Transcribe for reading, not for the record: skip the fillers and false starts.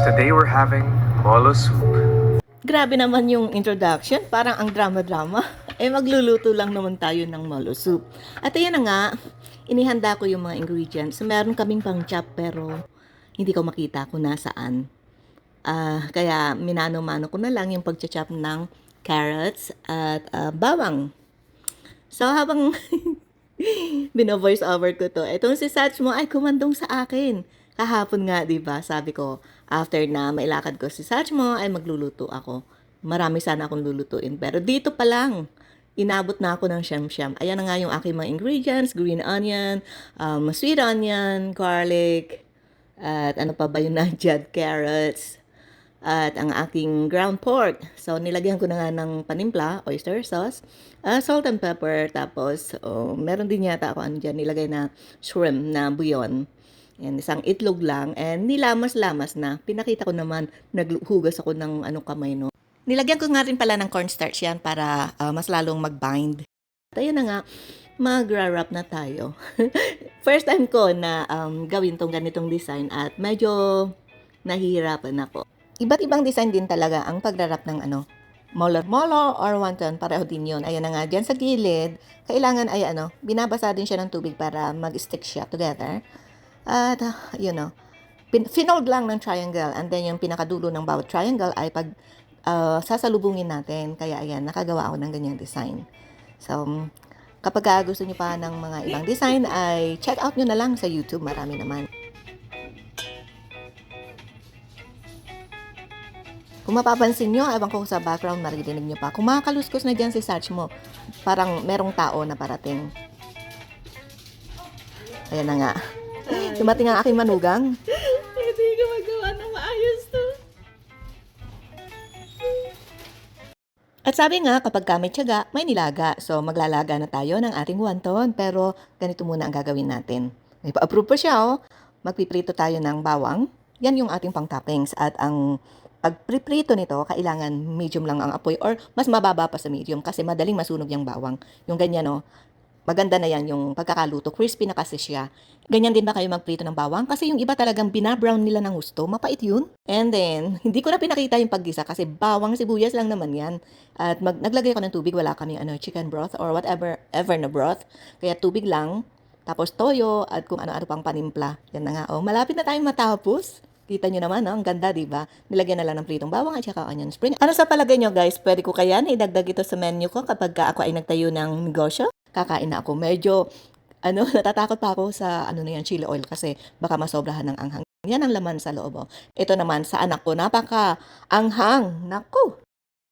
Today we're having molo soup. Grabe naman yung introduction, parang ang drama-drama. Magluluto lang naman tayo ng molo soup. At ayan na nga, inihanda ko yung mga ingredients. Meron kaming pang chop pero hindi ko makita kung nasaan. Kaya minano-mano ko na lang yung pagcha-chop ng carrots at bawang. So habang bino-voice over ko to, itong si Sach mo ay kumandong sa akin. Kahapon nga, di ba? Sabi ko, after na mailakad ko si Sach mo, ay magluluto ako. Marami sana akong lulutuin. Pero dito pa lang, inabot na ako ng siyam-siyam. Ayan na nga yung aking mga ingredients, green onion, sweet onion, garlic, at ano pa ba yun nandiyan, carrots, at ang aking ground pork. So, nilagyan ko na nga ng panimpla, oyster sauce, salt and pepper, tapos meron din yata ako ano dyan, nilagay na shrimp na buyon. And isang itlog lang, and nilamas-lamas na. Pinakita ko naman, naghugas ako ng kamay, no. Nilagyan ko nga rin pala ng cornstarch yan para mas lalong mag-bind. At ayun na nga, mag-wrap na tayo. First time ko na gawin tong ganitong design at medyo nahihirapan ako. Iba't ibang design din talaga ang pag-wrap ng molo or wonton, pareho din yun. Ayan na nga, dyan sa gilid, kailangan ay binabasa din siya ng tubig para mag-stick siya together. At, finold lang ng triangle, and then yung pinakadulo ng bawat triangle ay sasalubungin natin. Kaya ayan, nakagawa ako ng ganyang design. So, kapag gusto nyo pa ng mga ibang design, ay check out nyo na lang sa YouTube, marami naman. Kung mapapansin nyo, ewan ko sa background, maririnig nyo pa. Kung makakaluskos na dyan si Sach mo, parang merong tao na parating. Ayan na nga. Dumating ang aking manugang. Hindi ka magawa ng maayos to. At sabi nga, kapag may tiyaga, may nilaga. So, maglalaga na tayo ng ating wonton. Pero, ganito muna ang gagawin natin. May pa-approve pa siya, oh. Magpiprito tayo ng bawang. Yan yung ating pang-toppings. At ang pagpriprito nito, kailangan medium lang ang apoy or mas mababa pa sa medium kasi madaling masunog yung bawang. Yung ganyan, oh. Maganda na yan yung pagkakaluto. Crispy na kasi siya. Ganyan din ba kayo magprito ng bawang? Kasi yung iba talagang binabrown nila ng gusto. Mapait yun. And then, hindi ko na pinakita yung paggisa kasi bawang sibuyas lang naman yan. At naglagay ko ng tubig. Wala kami chicken broth or whatever ever na broth. Kaya tubig lang. Tapos toyo at kung ano-ano pang panimpla. Yan na nga. Oh, malapit na tayong matapos. Kita nyo naman, no? Ang ganda, di ba? Nilagyan na lang ng pritong bawang at saka onion spring. Ano sa palagay nyo, guys? Pwede ko kaya na idagdag ito sa menu ko kapag ako ay nagtayo ng negosyo? Kakain na ako. Medyo, natatakot pa ako sa, na yan, chili oil kasi baka masobrahan ng anghang. Yan ang laman sa loob. Oh. Ito naman sa anak ko, napaka-anghang. Naku!